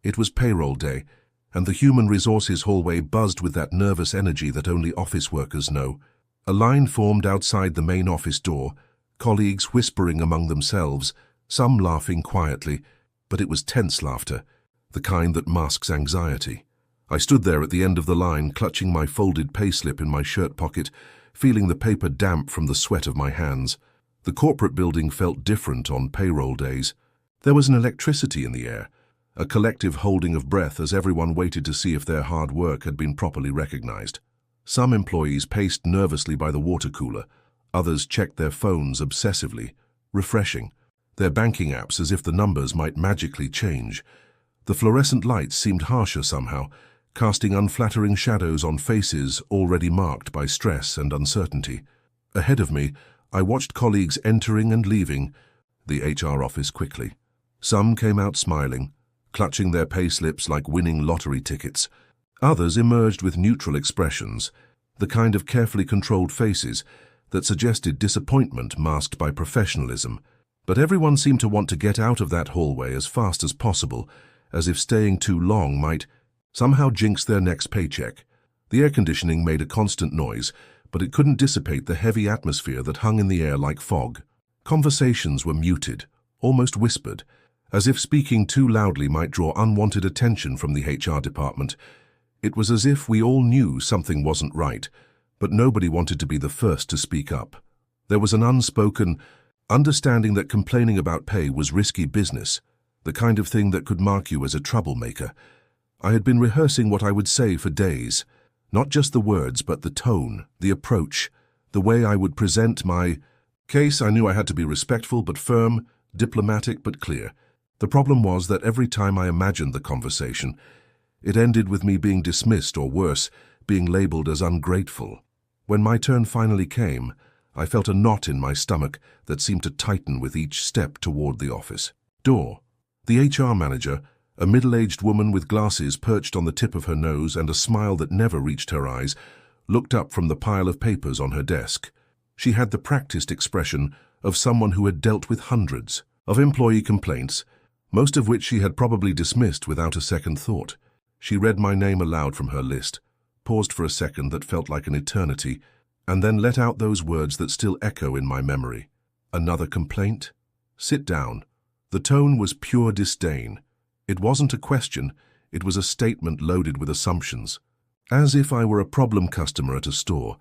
It was payroll day, and the human resources hallway buzzed with that nervous energy that only office workers know. A line formed outside the main office door, colleagues whispering among themselves, some laughing quietly, but it was tense laughter, the kind that masks anxiety. I stood there at the end of the line, clutching my folded payslip in my shirt pocket, feeling the paper damp from the sweat of my hands. The corporate building felt different on payroll days. There was an electricity in the air, a collective holding of breath as everyone waited to see if their hard work had been properly recognized. Some employees paced nervously by the water cooler, others checked their phones obsessively, refreshing their banking apps as if the numbers might magically change. The fluorescent lights seemed harsher somehow, casting unflattering shadows on faces already marked by stress and uncertainty. Ahead of me, I watched colleagues entering and leaving the HR office quickly. Some came out smiling, clutching their payslips like winning lottery tickets. Others emerged with neutral expressions, the kind of carefully controlled faces that suggested disappointment masked by professionalism. But everyone seemed to want to get out of that hallway as fast as possible, as if staying too long might somehow jinx their next paycheck. The air conditioning made a constant noise, but it couldn't dissipate the heavy atmosphere that hung in the air like fog. Conversations were muted, almost whispered, as if speaking too loudly might draw unwanted attention from the HR department. It was as if we all knew something wasn't right, but nobody wanted to be the first to speak up. There was an unspoken understanding that complaining about pay was risky business, the kind of thing that could mark you as a troublemaker. I had been rehearsing what I would say for days, not just the words, but the tone, the approach, the way I would present my case. I knew I had to be respectful but firm, diplomatic but clear. The problem was that every time I imagined the conversation, it ended with me being dismissed or worse, being labeled as ungrateful. When my turn finally came, I felt a knot in my stomach that seemed to tighten with each step toward the office door. The HR manager, a middle-aged woman with glasses perched on the tip of her nose and a smile that never reached her eyes, looked up from the pile of papers on her desk. She had the practiced expression of someone who had dealt with hundreds of employee complaints, most of which she had probably dismissed without a second thought. She read my name aloud from her list, paused for a second that felt like an eternity, and then let out those words that still echo in my memory. Another complaint? Sit down. The tone was pure disdain. It wasn't a question, it was a statement loaded with assumptions. As if I were a problem customer at a store,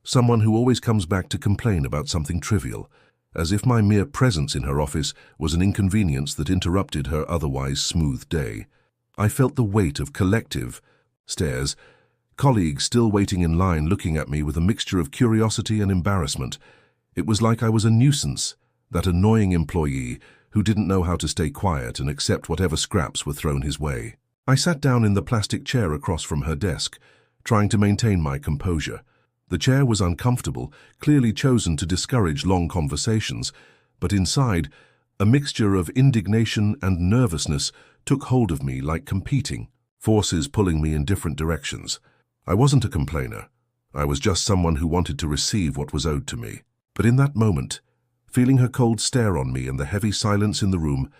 someone who always comes back to complain about something trivial, as if my mere presence in her office was an inconvenience that interrupted her otherwise smooth day. I felt the weight of collective stares, colleagues still waiting in line looking at me with a mixture of curiosity and embarrassment. It was like I was a nuisance, that annoying employee who didn't know how to stay quiet and accept whatever scraps were thrown his way. I sat down in the plastic chair across from her desk, trying to maintain my composure. The chair was uncomfortable, clearly chosen to discourage long conversations, but inside, a mixture of indignation and nervousness took hold of me like competing forces pulling me in different directions. I wasn't a complainer. I was just someone who wanted to receive what was owed to me. But in that moment, feeling her cold stare on me and the heavy silence in the room,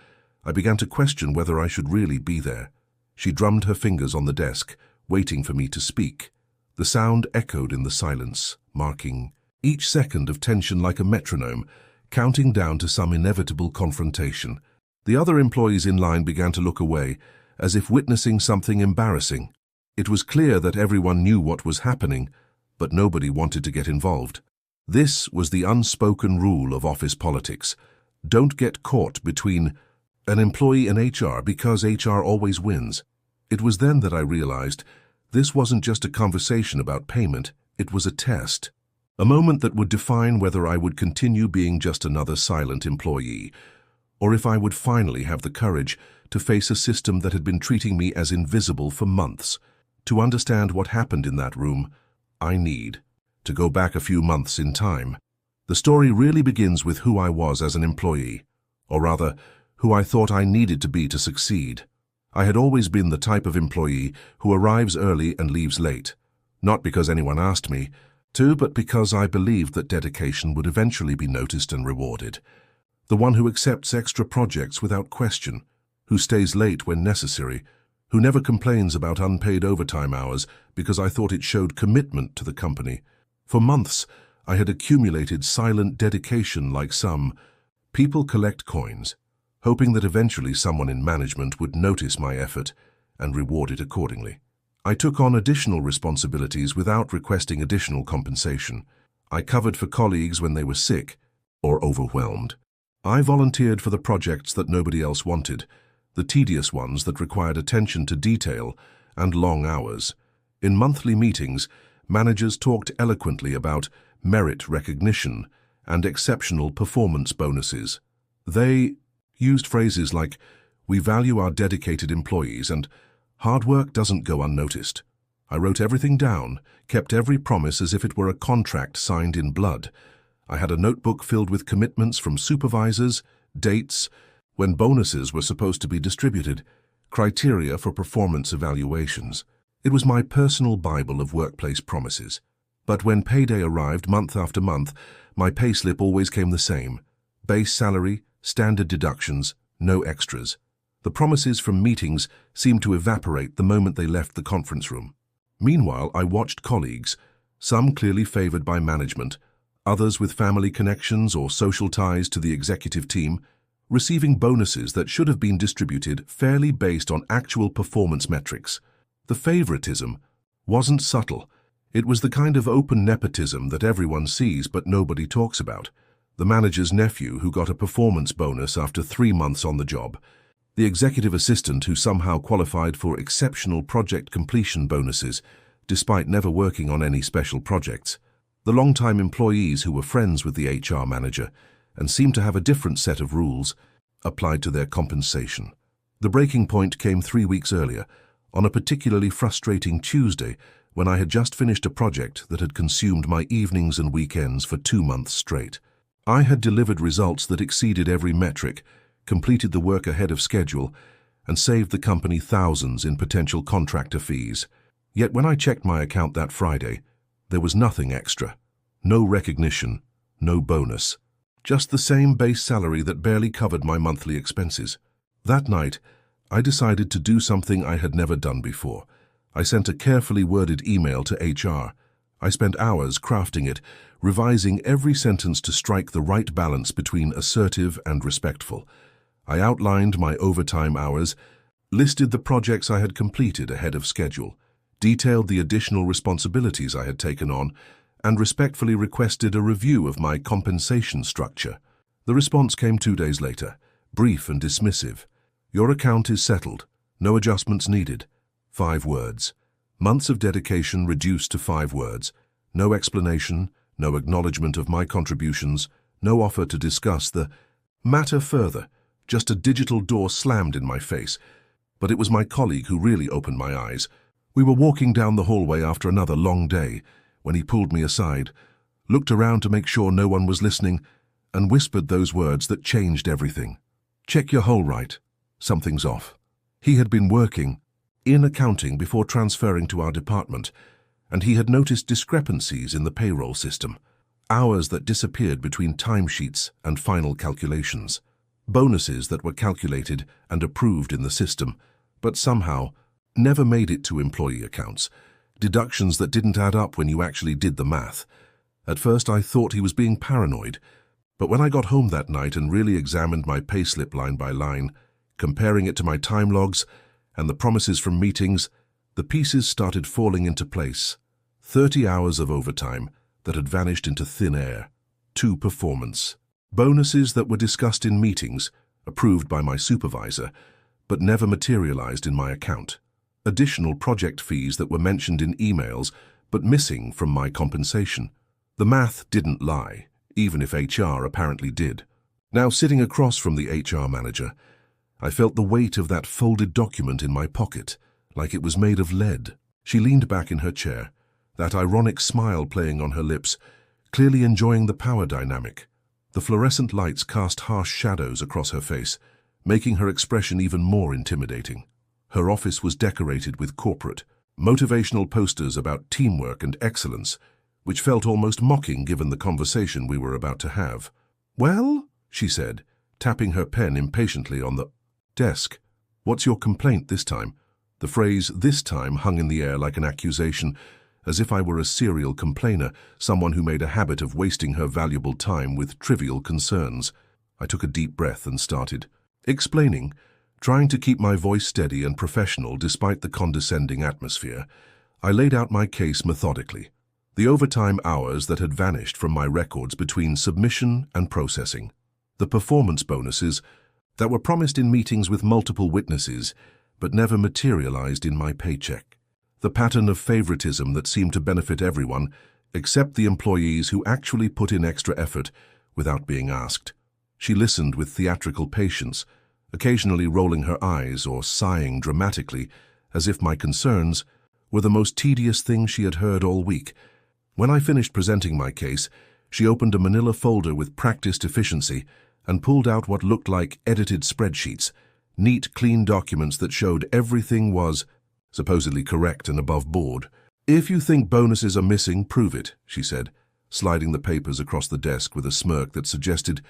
I began to question whether I should really be there. She drummed her fingers on the desk, waiting for me to speak. The sound echoed in the silence, marking each second of tension like a metronome, counting down to some inevitable confrontation. The other employees in line began to look away, as if witnessing something embarrassing. It was clear that everyone knew what was happening, but nobody wanted to get involved. This was the unspoken rule of office politics. Don't get caught between an employee and HR because HR always wins. It was then that I realized this wasn't just a conversation about payment, it was a test. A moment that would define whether I would continue being just another silent employee, or if I would finally have the courage to face a system that had been treating me as invisible for months. To understand what happened in that room, I need to go back a few months in time. The story really begins with who I was as an employee, or rather, who I thought I needed to be to succeed. I had always been the type of employee who arrives early and leaves late, not because anyone asked me to, but because I believed that dedication would eventually be noticed and rewarded. The one who accepts extra projects without question, who stays late when necessary, who never complains about unpaid overtime hours because I thought it showed commitment to the company. For months, I had accumulated silent dedication like some. People collect coins, hoping that eventually someone in management would notice my effort and reward it accordingly. I took on additional responsibilities without requesting additional compensation. I covered for colleagues when they were sick or overwhelmed. I volunteered for the projects that nobody else wanted, the tedious ones that required attention to detail and long hours. In monthly meetings, managers talked eloquently about merit recognition and exceptional performance bonuses. They used phrases like, "We value our dedicated employees," and "Hard work doesn't go unnoticed." I wrote everything down, kept every promise as if it were a contract signed in blood. I had a notebook filled with commitments from supervisors, dates, when bonuses were supposed to be distributed, criteria for performance evaluations. It was my personal Bible of workplace promises. But when payday arrived month after month, my payslip always came the same. Base salary, standard deductions, no extras. The promises from meetings seemed to evaporate the moment they left the conference room. Meanwhile, I watched colleagues, some clearly favored by management, others with family connections or social ties to the executive team, receiving bonuses that should have been distributed fairly based on actual performance metrics. The favoritism wasn't subtle. It was the kind of open nepotism that everyone sees but nobody talks about. The manager's nephew who got a performance bonus after 3 months on the job. The executive assistant who somehow qualified for exceptional project completion bonuses, despite never working on any special projects. The long-time employees who were friends with the HR manager and seemed to have a different set of rules applied to their compensation. The breaking point came 3 weeks earlier, on a particularly frustrating Tuesday, when I had just finished a project that had consumed my evenings and weekends for 2 months straight. I had delivered results that exceeded every metric, completed the work ahead of schedule, and saved the company thousands in potential contractor fees. Yet when I checked my account that Friday, there was nothing extra. No recognition, no bonus. Just the same base salary that barely covered my monthly expenses. That night, I decided to do something I had never done before. I sent a carefully worded email to HR. I spent hours crafting it, revising every sentence to strike the right balance between assertive and respectful. I outlined my overtime hours, listed the projects I had completed ahead of schedule, detailed the additional responsibilities I had taken on, and respectfully requested a review of my compensation structure. The response came 2 days later, brief and dismissive. "Your account is settled. No adjustments needed." 5 words. Months of dedication reduced to 5 words. No explanation, no acknowledgement of my contributions, no offer to discuss the matter further. Just a digital door slammed in my face. But it was my colleague who really opened my eyes. We were walking down the hallway after another long day, when he pulled me aside, looked around to make sure no one was listening, and whispered those words that changed everything. "Check your HOLERITE. Something's off." He had been working in accounting before transferring to our department, and he had noticed discrepancies in the payroll system, hours that disappeared between timesheets and final calculations, bonuses that were calculated and approved in the system, but somehow never made it to employee accounts, deductions that didn't add up when you actually did the math. At first I thought he was being paranoid, but when I got home that night and really examined my payslip line by line, comparing it to my time logs and the promises from meetings, the pieces started falling into place. 30 hours of overtime that had vanished into thin air. 2 performance bonuses that were discussed in meetings, approved by my supervisor, but never materialized in my account. Additional project fees that were mentioned in emails, but missing from my compensation. The math didn't lie, even if HR apparently did. Now, sitting across from the HR manager, I felt the weight of that folded document in my pocket, like it was made of lead. She leaned back in her chair, that ironic smile playing on her lips, clearly enjoying the power dynamic. The fluorescent lights cast harsh shadows across her face, making her expression even more intimidating. Her office was decorated with corporate, motivational posters about teamwork and excellence, which felt almost mocking given the conversation we were about to have. "Well," she said, tapping her pen impatiently on the desk. "What's your complaint this time?" The phrase "this time" hung in the air like an accusation, as if I were a serial complainer, someone who made a habit of wasting her valuable time with trivial concerns. I took a deep breath and started explaining, trying to keep my voice steady and professional despite the condescending atmosphere. I laid out my case methodically. The overtime hours that had vanished from my records between submission and processing. The performance bonuses that were promised in meetings with multiple witnesses but never materialized in my paycheck. The pattern of favoritism that seemed to benefit everyone except the employees who actually put in extra effort without being asked. She listened with theatrical patience, occasionally rolling her eyes or sighing dramatically as if my concerns were the most tedious thing she had heard all week. When I finished presenting my case, she opened a manila folder with practiced efficiency and pulled out what looked like edited spreadsheets, neat, clean documents that showed everything was supposedly correct and above board. "If you think bonuses are missing, prove it," she said, sliding the papers across the desk with a smirk that suggested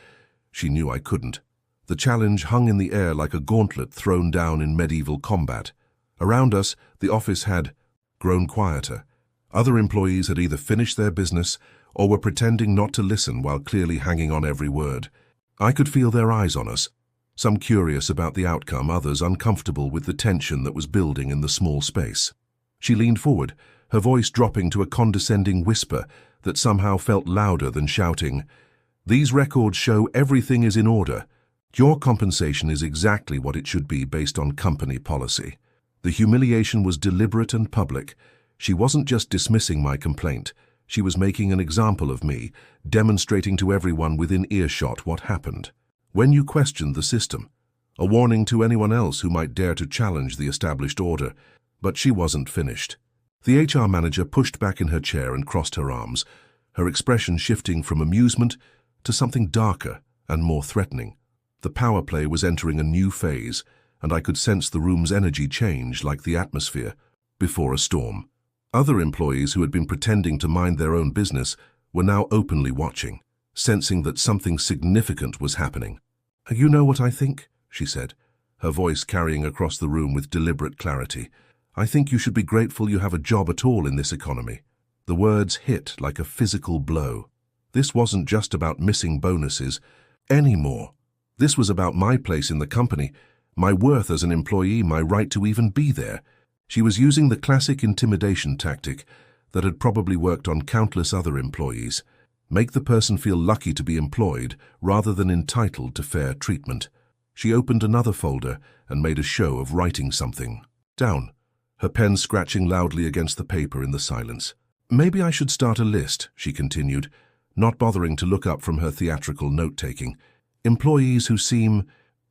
she knew I couldn't. The challenge hung in the air like a gauntlet thrown down in medieval combat. Around us, the office had grown quieter. Other employees had either finished their business or were pretending not to listen while clearly hanging on every word. I could feel their eyes on us, some curious about the outcome, others uncomfortable with the tension that was building in the small space. She leaned forward, her voice dropping to a condescending whisper that somehow felt louder than shouting. "These records show everything is in order. Your compensation is exactly what it should be based on company policy." The humiliation was deliberate and public. She wasn't just dismissing my complaint. She was making an example of me, demonstrating to everyone within earshot what happened. When you questioned the system, a warning to anyone else who might dare to challenge the established order. But she wasn't finished. The HR manager pushed back in her chair and crossed her arms, her expression shifting from amusement to something darker and more threatening. The power play was entering a new phase, and I could sense the room's energy change like the atmosphere before a storm. Other employees who had been pretending to mind their own business were now openly watching, sensing that something significant was happening. "You know what I think?" she said, her voice carrying across the room with deliberate clarity. "I think you should be grateful you have a job at all in this economy." The words hit like a physical blow. This wasn't just about missing bonuses anymore. This was about my place in the company, my worth as an employee, my right to even be there. She was using the classic intimidation tactic that had probably worked on countless other employees. Make the person feel lucky to be employed rather than entitled to fair treatment. She opened another folder and made a show of writing something down, her pen scratching loudly against the paper in the silence. "Maybe I should start a list," she continued, not bothering to look up from her theatrical note-taking. "Employees who seem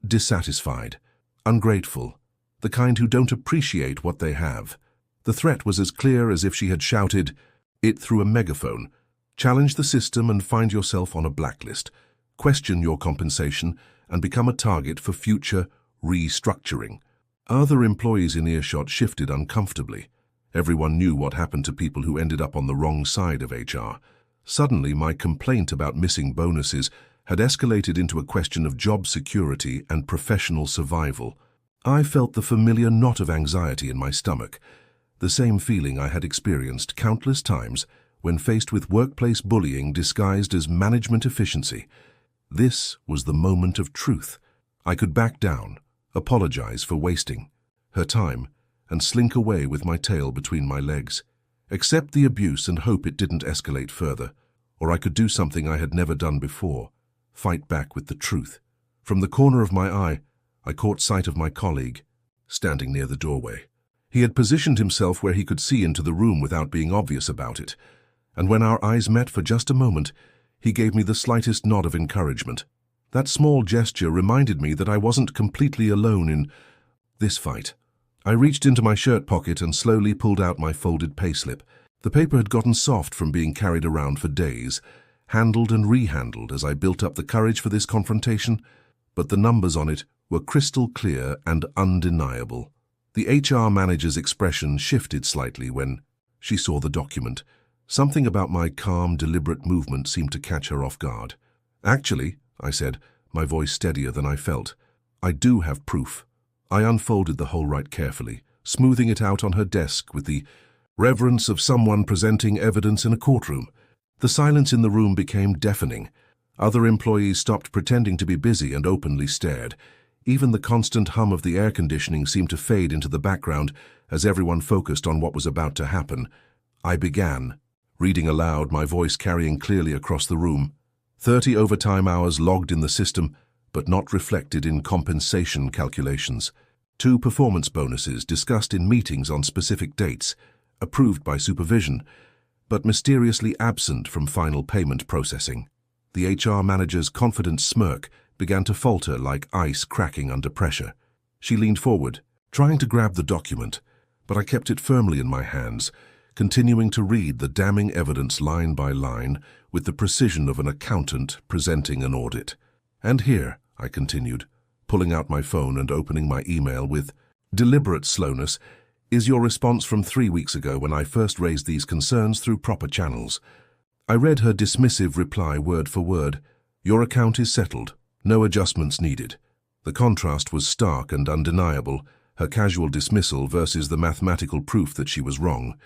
dissatisfied, ungrateful, the kind who don't appreciate what they have." The threat was as clear as if she had shouted it through a megaphone. Challenge the system and find yourself on a blacklist. Question your compensation and become a target for future restructuring. Other employees in earshot shifted uncomfortably. Everyone knew what happened to people who ended up on the wrong side of HR. Suddenly, my complaint about missing bonuses had escalated into a question of job security and professional survival. I felt the familiar knot of anxiety in my stomach, the same feeling I had experienced countless times when faced with workplace bullying disguised as management efficiency. This was the moment of truth. I could back down, apologize for wasting her time, and slink away with my tail between my legs. Accept the abuse and hope it didn't escalate further. Or I could do something I had never done before, fight back with the truth. From the corner of my eye, I caught sight of my colleague, standing near the doorway. He had positioned himself where he could see into the room without being obvious about it, and when our eyes met for just a moment, he gave me the slightest nod of encouragement. That small gesture reminded me that I wasn't completely alone in this fight. I reached into my shirt pocket and slowly pulled out my folded payslip. The paper had gotten soft from being carried around for days, handled and rehandled as I built up the courage for this confrontation, but the numbers on it were crystal clear and undeniable. The HR manager's expression shifted slightly when she saw the document. Something about my calm, deliberate movement seemed to catch her off guard. "Actually," I said, my voice steadier than I felt, "I do have proof." I unfolded the whole right carefully, smoothing it out on her desk with the reverence of someone presenting evidence in a courtroom. The silence in the room became deafening. Other employees stopped pretending to be busy and openly stared. Even the constant hum of the air conditioning seemed to fade into the background as everyone focused on what was about to happen. I began, reading aloud, my voice carrying clearly across the room. 30 overtime hours logged in the system, but not reflected in compensation calculations. 2 performance bonuses discussed in meetings on specific dates, approved by supervision, but mysteriously absent from final payment processing. The HR manager's confident smirk began to falter like ice cracking under pressure. She leaned forward, trying to grab the document, but I kept it firmly in my hands, continuing to read the damning evidence line by line with the precision of an accountant presenting an audit. And here, I continued, pulling out my phone and opening my email with deliberate slowness, is your response from 3 weeks ago when I first raised these concerns through proper channels. I read her dismissive reply word for word. Your account is settled. No adjustments needed. The contrast was stark and undeniable, her casual dismissal versus the mathematical proof that she was wrong.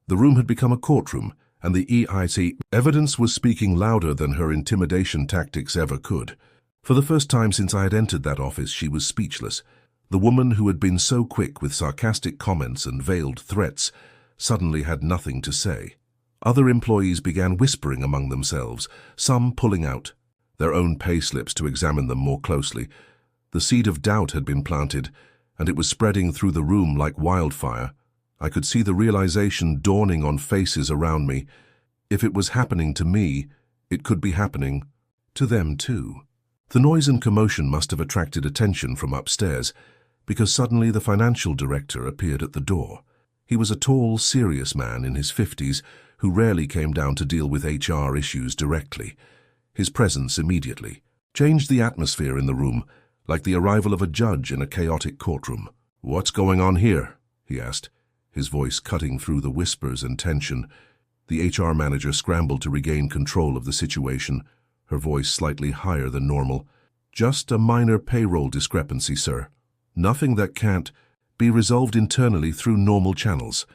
The room had become a courtroom, and the EIT evidence was speaking louder than her intimidation tactics ever could. For the first time since I had entered that office, she was speechless. The woman who had been so quick with sarcastic comments and veiled threats suddenly had nothing to say. Other employees began whispering among themselves, some pulling out their own pay slips to examine them more closely. The seed of doubt had been planted, and it was spreading through the room like wildfire. I could see the realization dawning on faces around me. If it was happening to me, it could be happening to them too. The noise and commotion must have attracted attention from upstairs, because suddenly the financial director appeared at the door. He was a tall, serious man in his 50s who rarely came down to deal with HR issues directly. His presence immediately changed the atmosphere in the room, like the arrival of a judge in a chaotic courtroom. "What's going on here?" he asked, his voice cutting through the whispers and tension. The HR manager scrambled to regain control of the situation, her voice slightly higher than normal. "Just a minor payroll discrepancy, sir. Nothing that can't be resolved internally through normal channels."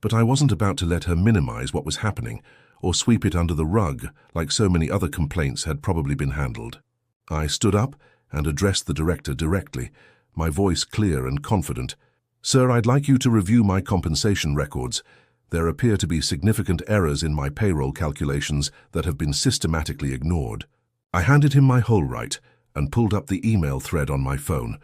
But I wasn't about to let her minimize what was happening or sweep it under the rug like so many other complaints had probably been handled. I stood up and addressed the director directly, my voice clear and confident. "Sir, I'd like you to review my compensation records. There appear to be significant errors in my payroll calculations that have been systematically ignored." I handed him my HOLERITE and pulled up the email thread on my phone,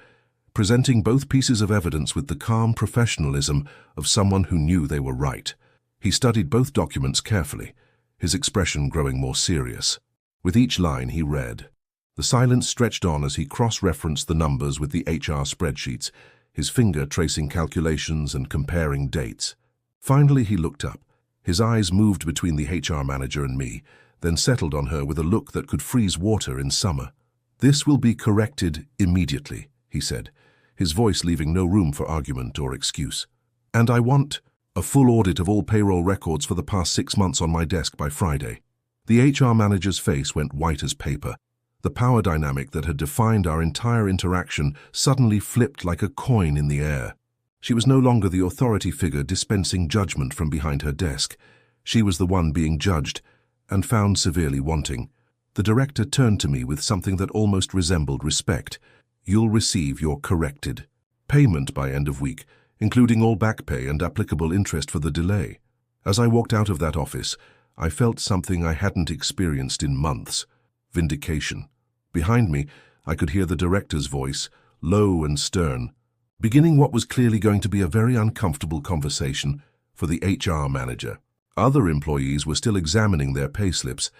presenting both pieces of evidence with the calm professionalism of someone who knew they were right. He studied both documents carefully, his expression growing more serious. With each line he read. The silence stretched on as he cross-referenced the numbers with the HR spreadsheets, his finger tracing calculations and comparing dates. Finally he looked up. His eyes moved between the HR manager and me, then settled on her with a look that could freeze water in summer. "This will be corrected immediately," he said, his voice leaving no room for argument or excuse. "And I want a full audit of all payroll records for the past 6 months on my desk by Friday." The HR manager's face went white as paper. The power dynamic that had defined our entire interaction suddenly flipped like a coin in the air. She was no longer the authority figure dispensing judgment from behind her desk. She was the one being judged and found severely wanting. The director turned to me with something that almost resembled respect. "You'll receive your corrected payment by end of week, including all back pay and applicable interest for the delay." As I walked out of that office, I felt something I hadn't experienced in months: vindication. Behind me, I could hear the director's voice, low and stern, beginning what was clearly going to be a very uncomfortable conversation for the HR manager. Other employees were still examining their payslips,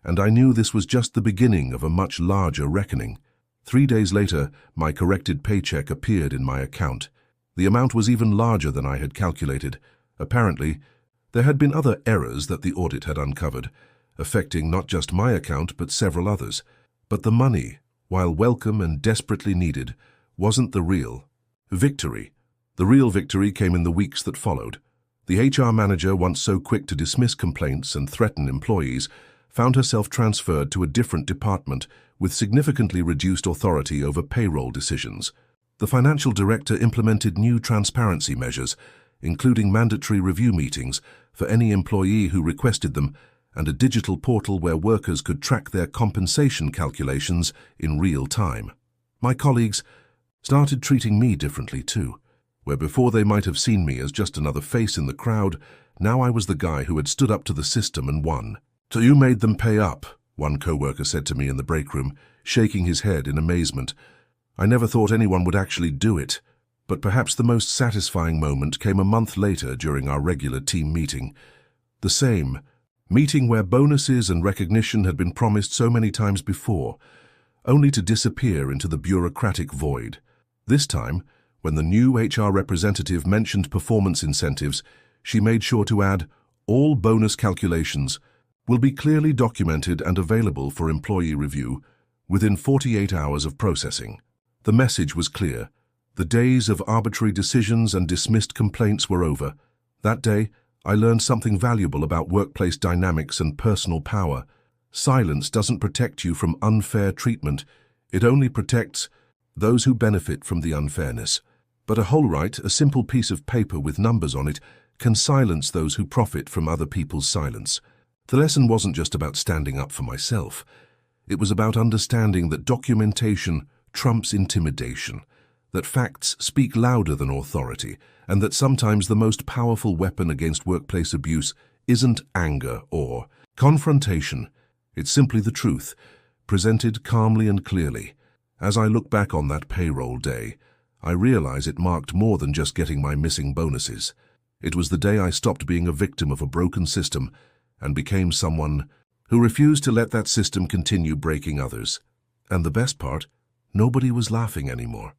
and I knew this was just the beginning of a much larger reckoning. 3 days later, my corrected paycheck appeared in my account. The amount was even larger than I had calculated. Apparently, there had been other errors that the audit had uncovered, affecting not just my account but several others. But the money, while welcome and desperately needed, wasn't the real victory. The real victory came in the weeks that followed. The HR manager, once so quick to dismiss complaints and threaten employees, found herself transferred to a different department with significantly reduced authority over payroll decisions. The financial director implemented new transparency measures, including mandatory review meetings for any employee who requested them and a digital portal where workers could track their compensation calculations in real time. My colleagues started treating me differently too, where before they might have seen me as just another face in the crowd, now I was the guy who had stood up to the system and won. "So you made them pay up," one coworker said to me in the break room, shaking his head in amazement. I never thought anyone would actually do it, but perhaps the most satisfying moment came a month later during our regular team meeting. The same meeting where bonuses and recognition had been promised so many times before, only to disappear into the bureaucratic void. This time, when the new HR representative mentioned performance incentives, she made sure to add, "All bonus calculations will be clearly documented and available for employee review within 48 hours of processing." The message was clear. The days of arbitrary decisions and dismissed complaints were over. That day, I learned something valuable about workplace dynamics and personal power. Silence doesn't protect you from unfair treatment. It only protects those who benefit from the unfairness. But a HOLERITE, a simple piece of paper with numbers on it, can silence those who profit from other people's silence. The lesson wasn't just about standing up for myself. It was about understanding that documentation trumps intimidation, that facts speak louder than authority, and that sometimes the most powerful weapon against workplace abuse isn't anger or confrontation. It's simply the truth, presented calmly and clearly. As I look back on that payroll day, I realize it marked more than just getting my missing bonuses. It was the day I stopped being a victim of a broken system and became someone who refused to let that system continue breaking others. And the best part, nobody was laughing anymore.